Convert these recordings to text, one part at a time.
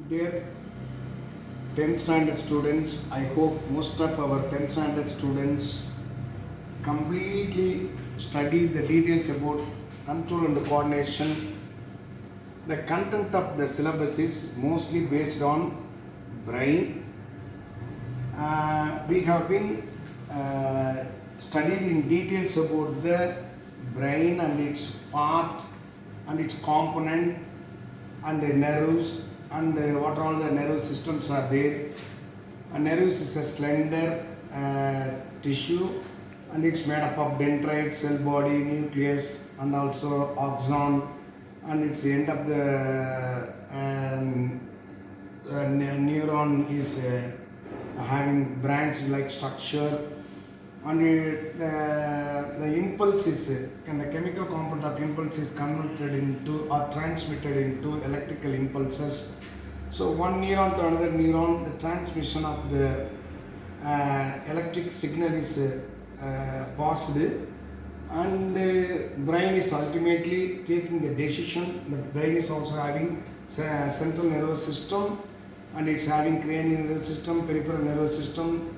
Dear 10th standard students, I hope most of our 10th standard students completely studied the details about control and coordination. The content of the syllabus is mostly based on brain. We have been studied in details about the brain and its part and its component and the nerves and what all the nerve systems are there. A nerves is a slender tissue and it's made up of dendrite, cell body, nucleus and also axon, and it's the end of the neuron is having branch like structure, and the impulse is and the chemical component of impulse is converted into or transmitted into electrical impulses. So one neuron to another neuron, the transmission of the electric signal is passed, and the brain is ultimately taking the decision. The brain is also having central nervous system, and it's having cranial nervous system, peripheral nervous system,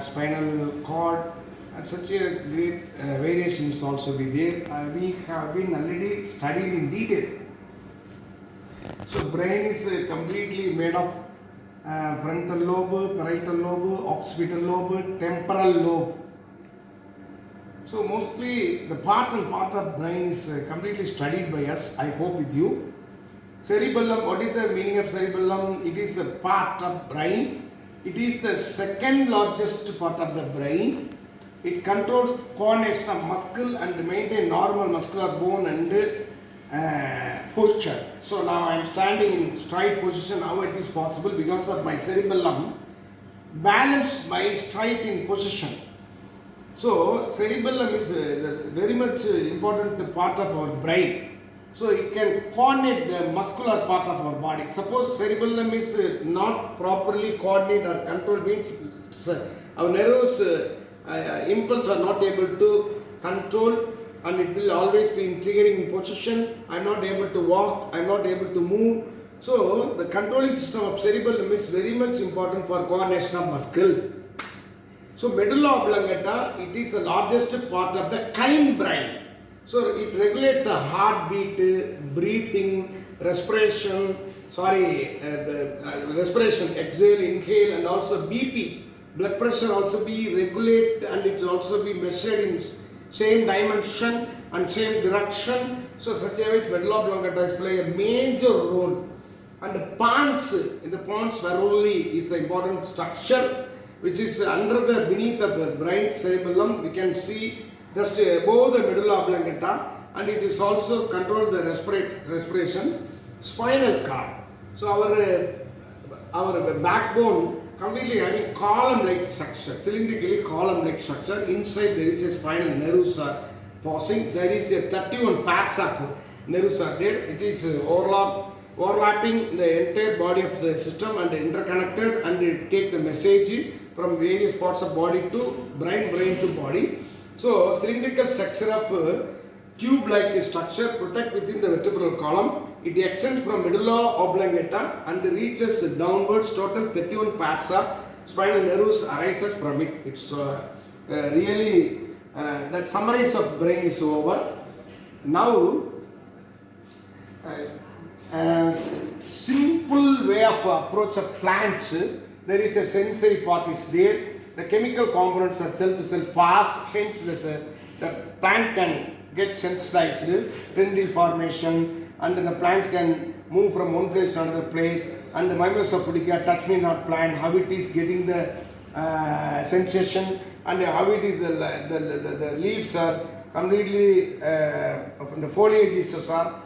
spinal cord, and such a great variation is also be there. We have been already studied in detail. So brain is completely made of frontal lobe, parietal lobe, occipital lobe, temporal lobe. So mostly the part of brain is completely studied by us, I hope with you. Cerebellum, what is the meaning of cerebellum? It is a part of brain. It is the second largest part of the brain. It controls coordination of muscle and maintain normal muscular bone and posture. So now I am standing in straight position. How it is possible? Because of my cerebellum balance my straight in position. So cerebellum is a very much important part of our brain. So it can coordinate the muscular part of our body. Suppose cerebellum is not properly coordinated or controlled, means our nervous impulse are not able to control, and it will always be in triggering position. I am not able to walk, I am not able to move. So the controlling system of cerebellum is very much important for coordination of muscle. So medulla oblongata, it is the largest part of the hindbrain. So it regulates the heartbeat, breathing, respiration, exhale, inhale, and also BP. Blood pressure also be regulated, and it also be measured in same dimension and same direction. So such a way medulla oblongata play a major role. And the pons, in the pons varolii is the important structure which is beneath the brain cerebellum. We can see just above the medulla oblongata, and it is also control the respiration. Spinal cord. So our backbone completely having column-like structure, cylindrically column-like structure. Inside there is a spinal nerves are passing. There is a 31 pairs of nerves are there. It is overlapping the entire body of the system and interconnected, and it take the message from various parts of body to brain to body. So cylindrical structure of tube-like structure protect within the vertebral column. It extends from medulla oblongata and reaches downwards. Total 31 pairs of spinal nerves arises from it. It's really that summary of brain is over. Now simple way of approach of plants. There is a sensory part is there. The chemical components are cell to cell pass. Hence the plant can get sensitized, tendril formation, and the plants can move from one place to another place. And the Mimosapodica, touch me not plant, how it is getting the sensation, and how it is the leaves are completely the foliages are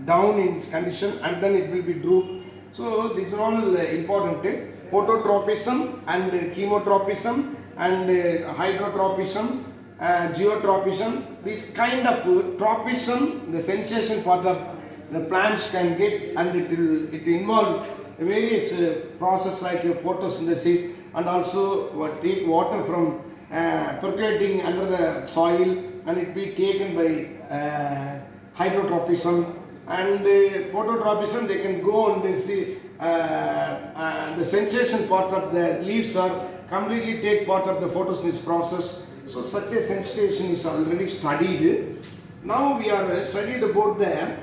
down in condition, and then it will be droop. So these are all important. Phototropism and chemotropism and hydrotropism, geotropism. This kind of tropism, the sensation part of the plants can get, and it involve various process like photosynthesis, and also take water from percolating under the soil, and it be taken by hydrotropism, and phototropism, they can go and see the sensation part of the leaves are completely take part of the photosynthesis process. So such a sensation is already studied. Now we are studied about the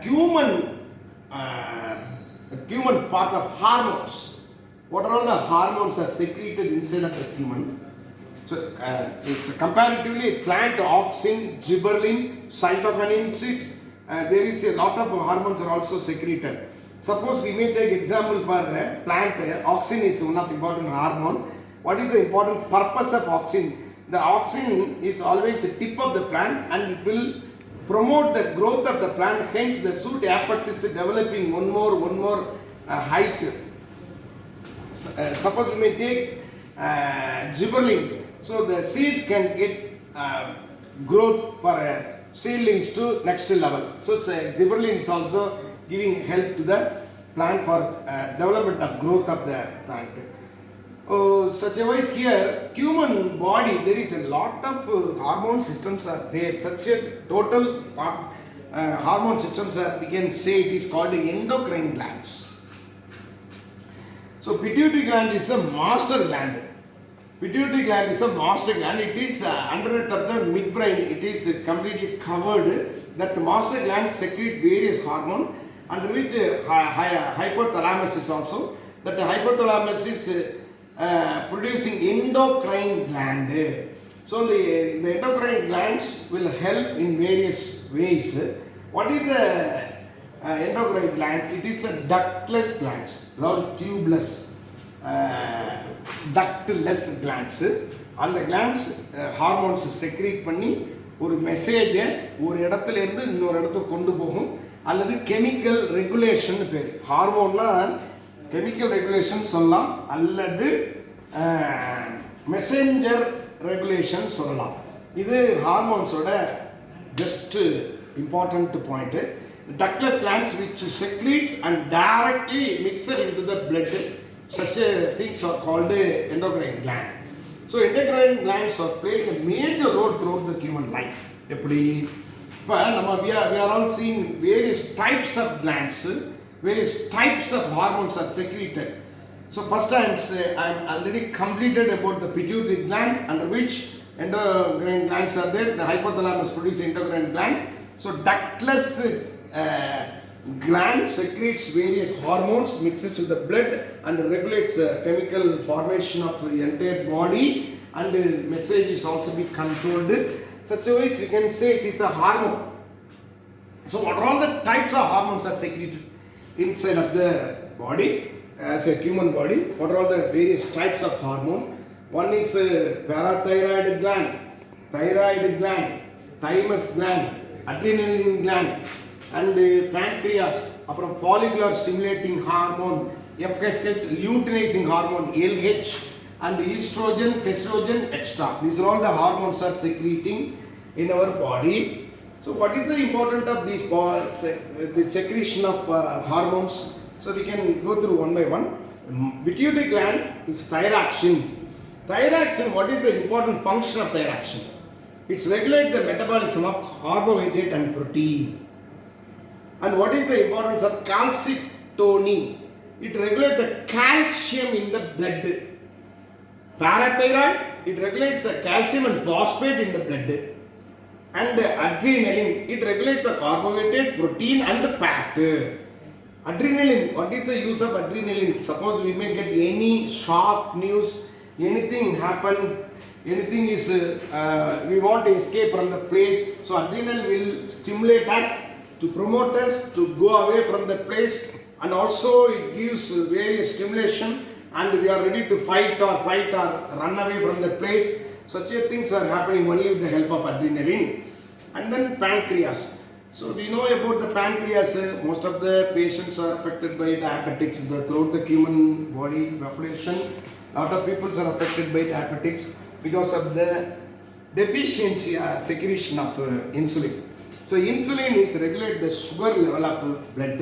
human part of hormones. What are all the hormones are secreted inside of the human? So it's comparatively plant auxin, gibberellin, cytokinins. There is a lot of hormones are also secreted. Suppose we may take example for plant. Auxin is one of the important hormone. What is the important purpose of auxin? The auxin is always the tip of the plant and it will promote the growth of the plant. Hence the shoot apex is developing one more height. Suppose we may take gibberellin. So the seed can get growth for seedlings to next level. So gibberellin is also giving help to the plant for development of growth of the plant. Such a wise here, human body, there is a lot of hormone systems are there. Such a total hormone systems are, we can say it is called endocrine glands. So pituitary gland is a master gland. Pituitary gland is a master gland. It is underneath of the midbrain. It is completely covered. That master gland secrete various hormones, under which hypothalamus is also. That hypothalamus is producing endocrine gland. So the endocrine glands will help in various ways. What is the endocrine glands? It is a ductless glands, not tubeless. Ductless glands. அந்த glands hormones secrete பண்ணி ஒரு மெசேஜை ஒரு இடத்துல இருந்து இன்னொரு இடத்துக்கு கொண்டு போகும், அல்லது கெமிக்கல் ரெகுலேஷன் பேர். ஹார்மோன்னா கெமிக்கல் ரெகுலேஷன் சொல்லலாம், அல்லது மெசேஞ்சர் ரெகுலேஷன் சொல்லலாம். இது ஹார்மோன்ஸோட just important point. Ductless glands which secretes and directly mixed into the blood. Such things are called endocrine gland. So endocrine glands are playing a major role throughout the human life. We are all seeing various types of glands, various types of hormones are secreted. So first I am already completed about the pituitary gland, under which endocrine glands are there. The hypothalamus produces endocrine gland. So ductless gland secretes various hormones, mixes with the blood and regulates chemical formation of the entire body, and message is also be controlled. Such a way we can say it is a hormone. So what are all the types of hormones are secreted inside of the body as a human body? What are all the various types of hormone? One is parathyroid gland, thyroid gland, thymus gland, adrenaline gland, and pancreas, அப்புறம் follicular stimulating hormone, FSH, luteinizing hormone, LH, and estrogen, testosterone, extra. These are all the hormones are secreting in our body. So what is the importance of these the secretion of hormones? So we can go through one by one. Pituitary gland is thyroxine. Thyroxine, what is the important function of thyroxine? It's regulate the metabolism of carbohydrate and protein. And what is the importance of calcitonin? It regulates the calcium in the blood. Parathyroid, it regulates the calcium and phosphate in the blood. And adrenaline, it regulates the carbohydrate, protein and fat. Adrenaline, what is the use of adrenaline? Suppose we may get any shock news, anything happen, anything is, we want to escape from the place. So adrenaline will stimulate us, to promote us to go away from the place, and also it gives various stimulation, and we are ready to fight or run away from the place. Such things are happening only with the help of adrenaline. And then pancreas. So we know about the pancreas. Most of the patients are affected by diabetics throughout the human body population. Lot of people are affected by diabetics because of the deficiency secretion of insulin. So insulin is regulate the sugar level of blood.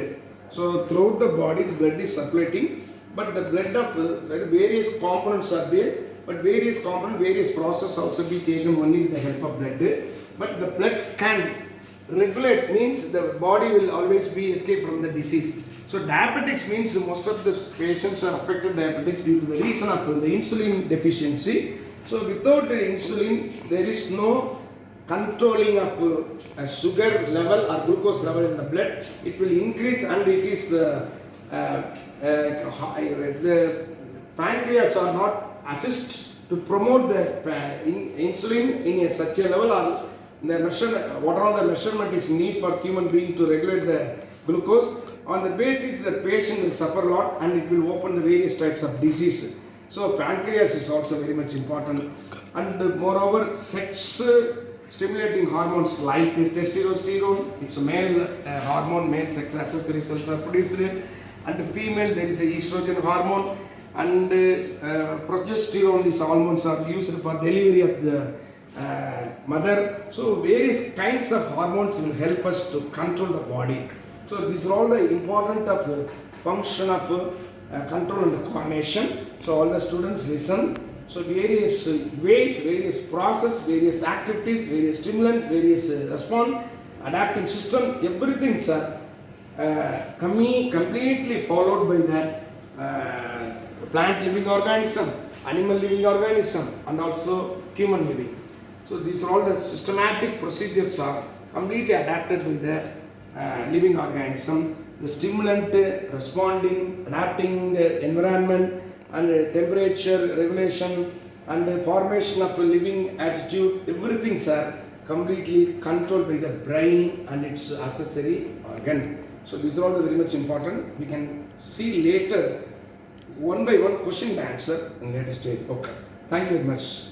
So throughout the body the blood is circulating, but the blood of various components are there, but various components, various process also be taken only with the help of blood. But the blood can regulate means the body will always be escape from the disease. So diabetics means most of the patients are affected diabetics due to the reason of the insulin deficiency. So without the insulin, there is no controlling of a sugar level or glucose level in the blood. It will increase, and it is the pancreas are not assist to promote the insulin in such a level, or the what all the measurement is need for human being to regulate the glucose. On the basis, the patient will suffer a lot, and it will open the various types of diseases. So pancreas is also very much important, and moreover sex stimulating hormones like testosterone, it's a male hormone, male sex accessory cells are produced, and female there is a estrogen hormone, and progesterone, these hormones are used for delivery of the mother. So various kinds of hormones will help us to control the body. So these are all the important of function of control and coordination. So all the students listen. So various ways, various process, various activities, various stimulant, various response, adapting system, everything sir completely followed by that plant living organism, animal living organism, and also human living. So these are all the systematic procedures are completely adapted by the living organism. The stimulant responding, adapting the environment, and temperature regulation, and the formation of a living attitude, everything are completely controlled by the brain and its accessory organ. So these are all very much important. We can see later one by one question and answer in later stage. Okay. Thank you very much.